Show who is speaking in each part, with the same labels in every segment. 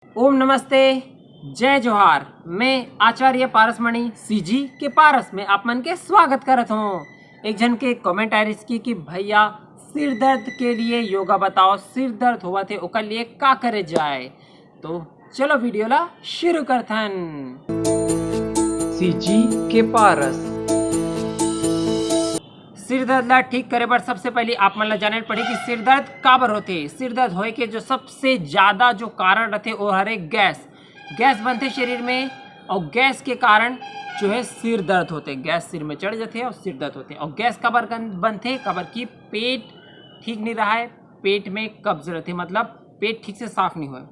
Speaker 1: ओम नमस्ते, जय जोहार। मैं आचार्य पारसमणि सीजी के पारस में आप मन के स्वागत करत हूँ। एक जन के कमेंट आरिस की भैया सिर दर्द के लिए योगा बताओ, सिर दर्द हुआ थे ओकर लिए का करे जाए। तो चलो वीडियो ला शुरू करथन। सीजी के पारस सिर दर्द ला ठीक करे बर सबसे पहले आप मन ला जाने पड़ी कि सिर दर्द काबर होते। सिर दर्द होए के जो सबसे ज़्यादा जो कारण रहते वो हरे गैस बनते शरीर में, और गैस के कारण जो है सिर दर्द होते। गैस सिर में चढ़ जाते और सिर दर्द होते। और गैस काबर बनते, काबर की पेट ठीक नहीं रहा है, पेट में कब्ज रहते, मतलब पेट ठीक से साफ नहीं हुआ।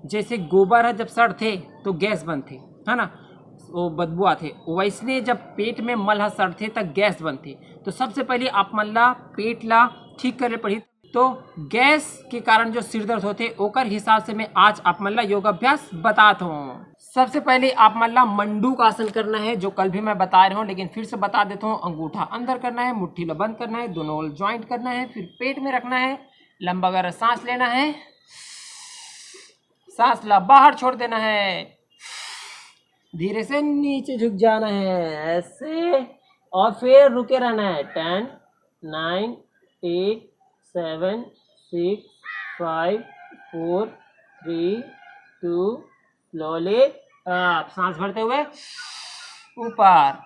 Speaker 1: जैसे गोबर है जब सड़ते तो गैस बनते है ना, वो बदबू आते। वैसने जब पेट में मल हा सड़ते तब गैस बनती। तो सबसे पहले आप मन ला पेट ला ठीक करे पड़ी। तो गैस के कारण जो सिर दर्द होते ओकर हिसाब से मैं आज आप मन ला योगाभ्यास बताता हूँ। सबसे पहले आप मन ला मंडूक आसन करना है, जो कल भी मैं बता रहा हूँ लेकिन फिर से बता देता हूँ। अंगूठा अंदर करना है, मुट्ठी ला बंद करना है, दोनों ज्वाइंट करना है, फिर पेट में रखना है, लंबा गहरा सांस लेना है, सांस ला बाहर छोड़ देना है, धीरे से नीचे झुक जाना है ऐसे, और फिर रुके रहना है। 10 9 8 7 6 5 4 3 2 स्लोली अप, सांस भरते हुए ऊपर।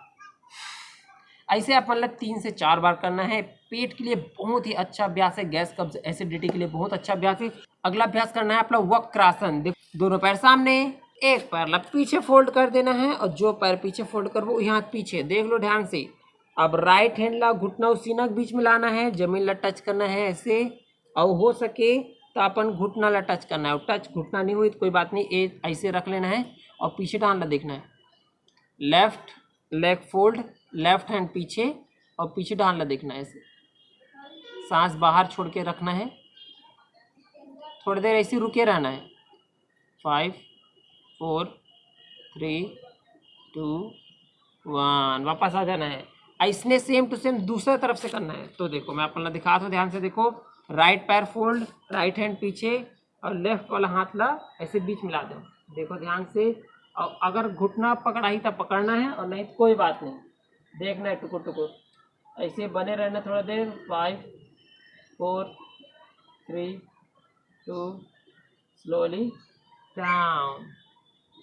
Speaker 1: ऐसे अपन लोग 3 से 4 बार करना है। पेट के लिए बहुत ही अच्छा अभ्यास है, गैस कब्ज एसिडिटी के लिए बहुत अच्छा अभ्यास है। अगला अभ्यास करना है अपना वक्रासन। दोनों पैर सामने, एक पैर ला पीछे फोल्ड कर देना है, और जो पैर पीछे फोल्ड करबो वही हाथ पीछे, देख लो ध्यान से। अब राइट हैंड ला घुटना और सीना के बीच में लाना है, जमीन ला टच करना है ऐसे, और हो सके तो अपन घुटना ला टच करना है। और टच घुटना नहीं हुई तो कोई बात नहीं, ऐसे रख लेना है और पीछे डाल ला देखना है। Left leg fold, left hand पीछे और पीछे डालना देखना है ऐसे। सांस बाहर छोड़ के रखना है, थोड़ी देर ऐसे रुके रहना है। 5 4 3 2 1, वापस आ जाना है। ऐसने सेम टू सेम दूसरा तरफ से करना है। तो देखो मैं अपन दिखा दो, ध्यान से देखो। राइट पैर फोल्ड, राइट हैंड पीछे, और लेफ्ट वाला हाथ ला ऐसे बीच मिला दो, देखो ध्यान से। और अगर घुटना पकड़ा ही तब पकड़ना है, और नहीं तो कोई बात नहीं, देखना है टुकुर टुकुर, ऐसे बने रहना थोड़ा देर। 5 4 3 2 स्लोली डाउन।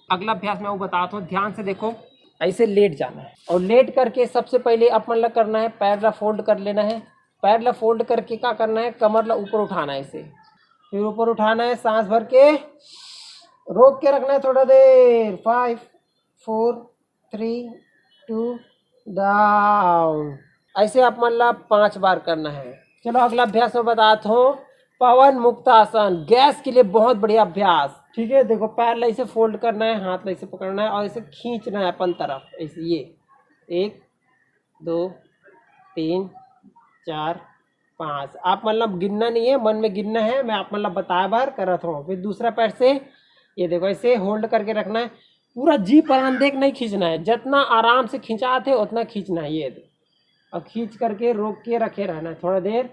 Speaker 1: अगला अभ्यास मैं वो बताता हूँ, ध्यान से देखो। ऐसे लेट जाना है, और लेट करके सबसे पहले अपन ला करना है पैर ला फोल्ड कर लेना है। पैर ला फोल्ड करके क्या करना है, कमर ला ऊपर उठाना है ऐसे, फिर ऊपर उठाना है, सांस भर के रोक के रखना है थोड़ा देर। 5 4 3 2 डाउन। ऐसे आप मन ला 5 बार करना है। चलो अगला अभ्यास में बताता हूँ, पवन मुक्तासन। गैस के लिए बहुत बढ़िया अभ्यास, ठीक है। देखो पैर ला ऐसे फोल्ड करना है, हाथ ला ऐसे पकड़ना है और ऐसे खींचना है अपन तरफ ऐसे। ये 1 2 3 4 5, आप मतलब गिनना नहीं है, मन में गिनना है। मैं आप मतलब बताया बार करत हूँ। फिर दूसरा पैर से ये देखो ऐसे होल्ड करके रखना है, पूरा जी परान देख नहीं खींचना है, जितना आराम से खिंचाते उतना खींचना है। ये और खींच करके रोक के रखे रहना है थोड़ा देर।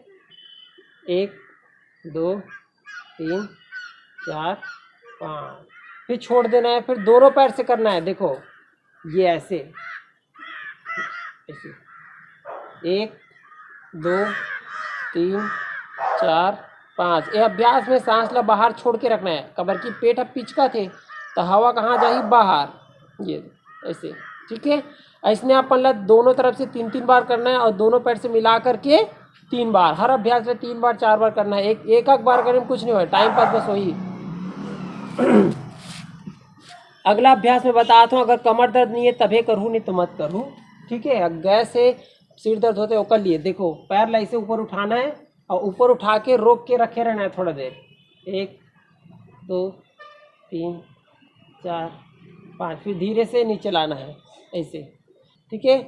Speaker 1: 1 2 3 4 5, फिर छोड़ देना है। फिर दोनों पैर से करना है, देखो ये ऐसे ऐसे। 1 2 3 4 5। ये अभ्यास में सांस ला बाहर छोड़ के रखना है, कबर की पेट अब पिचका थे तो हवा कहाँ जाही, बाहर। ये ऐसे, ठीक है। ऐसने अपन ला दोनों तरफ से 3 3 बार करना है, और दोनों पैर से मिला करके 3 बार। हर अभ्यास में 3 बार 4 बार करना है। एक बार करने में कुछ नहीं हो, टाइम पास बस वही। अगला अभ्यास में बताता हूँ, अगर कमर दर्द नहीं है तभी करूँ, नहीं तो मत करूँ, ठीक है। गैस से सिर दर्द होते कर लिए। देखो पैर ला ऐसे ऊपर उठाना है, और ऊपर उठा के रोक के रखे रहना है थोड़ा देर। 1 2 3 4 5, फिर धीरे से नीचे लाना है ऐसे, ठीक है।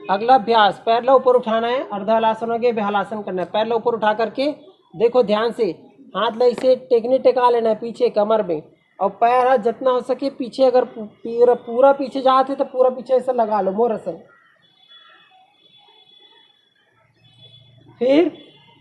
Speaker 1: अगला अभ्यास, पैर ला ऊपर उठाना है, अर्धा हलासन हो गया, बेहलासन करना है। पैर ला ऊपर उठा करके देखो ध्यान से, हाथ ला ऐसे टेकने टेका लेना है पीछे कमर में, और पैर हाथ जितना हो सके पीछे। अगर पूरा पीछे जाते तो पूरा पीछे ऐसा लगा लो, मोर आसन। फिर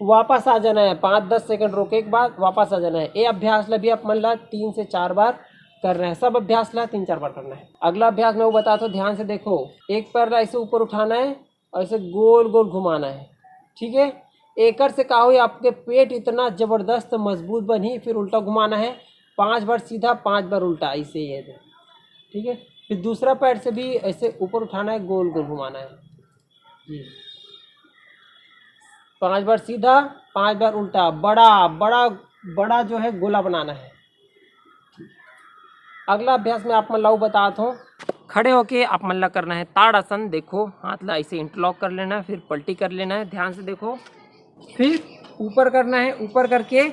Speaker 1: वापस आ जाना है, 5-10 सेकंड रोके के बाद वापस आ जाना है। ये अभ्यास ला भी आप मन ला 3 से 4 बार कर रहे हैं। सब अभ्यास ला 3-4 बार करना है। अगला अभ्यास मैं वो बताता हूँ, ध्यान से देखो। एक पैर ला ऐसे ऊपर उठाना है और ऐसे गोल गोल घुमाना है, ठीक है। एकड़ से कहा हुई आपके पेट इतना ज़बरदस्त मजबूत बनी, फिर उल्टा घुमाना है 5 बार सीधा 5 बार उल्टा, ऐसे ही है, ठीक है। फिर दूसरा पैर से भी ऐसे ऊपर उठाना है, गोल गोल घुमाना है जी। 5 बार सीधा 5 बार उल्टा, बड़ा बड़ा बड़ा जो है गोला बनाना है। अगला अभ्यास में आप मल्लाऊ बताता हूँ। खड़े होके आप मल्ला करना है ताड़ासन। देखो हाथ ला ऐसे इंटरलॉक कर लेना है, फिर पलटी कर लेना है, ध्यान से देखो। फिर ऊपर करना है, ऊपर करके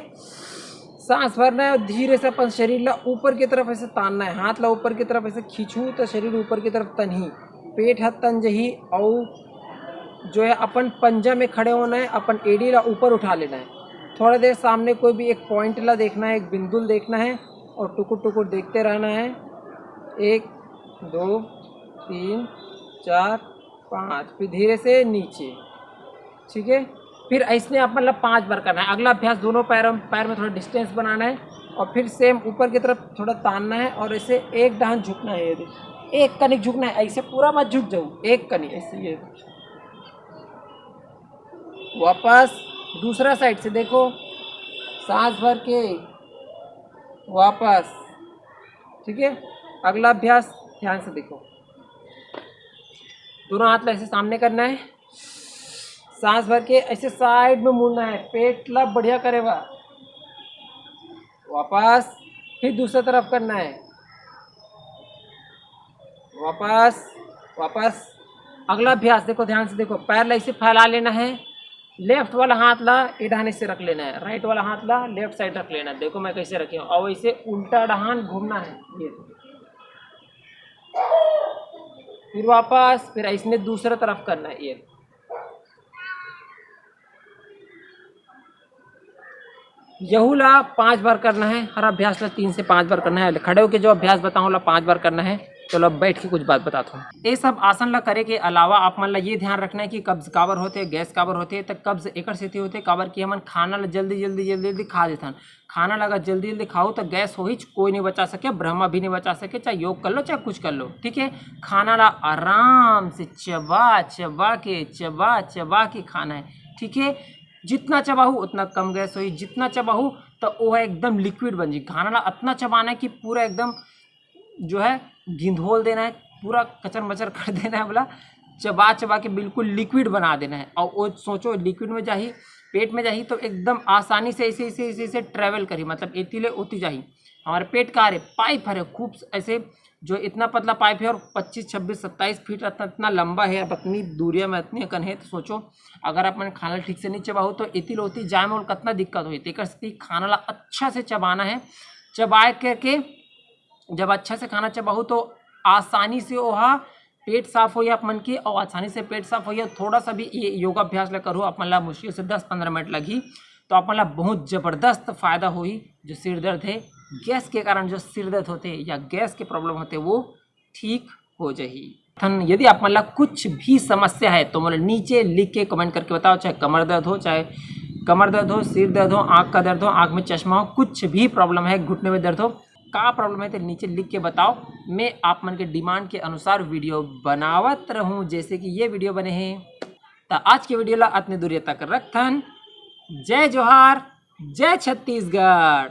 Speaker 1: सांस भरना है और धीरे से अपन शरीर ला ऊपर की तरफ ऐसे तानना है। हाथ ला ऊपर की तरफ ऐसे खींचू तो शरीर ऊपर की तरफ तनही, पेट हाथ तन जही, और जो है अपन पंजा में खड़े होना है, अपन एड़ी ला ऊपर उठा लेना है। थोड़ा देर सामने कोई भी एक पॉइंट ला देखना है, एक बिंदु देखना है और टुकुर टुकुर देखते रहना है। 1 2 3 4 5, फिर धीरे से नीचे, ठीक है। फिर ऐसे आप मतलब 5 बार करना है। अगला अभ्यास दोनों पैर में थोड़ा डिस्टेंस बनाना है और फिर सेम ऊपर की तरफ थोड़ा तानना है और ऐसे एक डांस झुकना है, ये एक कनिक झुकना है, ऐसे पूरा मत झुक जाओ, एक कनिक ऐसे। ये वापस दूसरा साइड से देखो, सांस भर के वापस, ठीक है। अगला अभ्यास ध्यान से देखो, दोनों हाथ ऐसे सामने करना है, सांस भर के ऐसे साइड में मुड़ना है, पेट ला बढ़िया करेगा, वापस। फिर दूसरी तरफ करना है, वापस वापस। अगला अभ्यास देखो, ध्यान से देखो, पैर ला ऐसे फैला लेना है, लेफ्ट वाला हाथ ला इडाने से रख लेना है, राइट वाला हाथ ला लेफ्ट साइड रख लेना है। देखो मैं कैसे रखे हूँ, और वैसे उल्टा डहान घूमना है, ये। फिर वापस, फिर इसने दूसरा तरफ करना है, ये। यहूला 5 बार करना है, हर अभ्यास ला 3 से 5 बार करना है। खड़े होकर जो अभ्यास बताऊँ ला 5 बार करना है। चलो अब बैठ के कुछ बात बताता हूँ। ये सब आसन ला करे के अलावा आप मन ला ये ध्यान रखना है कि कब्ज काबर होते, गैस काबर होते, तो कब्ज एकड़ से होते काबर कि हमन खाना ला जल्दी जल्दी जल्दी जल्दी खा देथन। खाना लगा जल्दी जल्दी खाओ तो गैस हो ही, कोई नहीं बचा सके, ब्रह्मा भी नहीं बचा सके, चाहे योग कर लो चाहे कुछ कर लो, ठीक है। खाना ला आराम से चबा चबा के खाना है, ठीक है। जितना चबाहू उतना कम गैस होई, जितना चबाहू तो वो है एकदम लिक्विड बन जी। खाना ला इतना चबाना है कि पूरा एकदम जो है गिंधोल देना है, पूरा कचर मचर कर देना है, बोला चबा चबा के बिल्कुल लिक्विड बना देना है। और वो सोचो लिक्विड में जाही, पेट में जाही तो एकदम आसानी से ऐसे ऐसे ऐसे ऐसे ट्रैवल करी, मतलब एतीले उती जाही। हमारे पेट का अरे पाइप है खूब ऐसे, जो इतना पतला पाइप है और 25 26 27 फीट इतना लंबा है, अब इतनी दूरिया में इतनी कन है, तो सोचो अगर अपन खाना ठीक से नहीं चबाओ तो इतिल होती जाए में कितना दिक्कत हुई। तो खाना ला अच्छा से चबाना है, चबाए करके जब अच्छा से खाना चबाहू तो आसानी से वहाँ पेट साफ हो, आप मन के, और आसानी से पेट साफ हो। थोड़ा सा भी ये योगाभ्यास ला करो, आप मतलब मुश्किल से 10-15 मिनट लगी तो आप मतलब बहुत ज़बरदस्त फ़ायदा हुई। जो सिर दर्द है, गैस के कारण जो सिर दर्द होते या गैस के प्रॉब्लम होते वो ठीक हो जाही। यदि आप मतलब कुछ भी समस्या है तो मतलब नीचे लिख के कमेंट करके बताओ, चाहे कमर दर्द हो, चाहे कमर दर्द हो, सिर दर्द हो, आँख का दर्द हो, आँख में चश्मा हो, कुछ भी प्रॉब्लम है, घुटने में दर्द हो, का प्रॉब्लम है तो नीचे लिख के बताओ। मैं आप मन के डिमांड के अनुसार वीडियो बनावत रहूं, जैसे कि ये वीडियो बने हैं। तो आज के वीडियो ला इतने दूर तक रखन। जय जोहार, जय छत्तीसगढ़।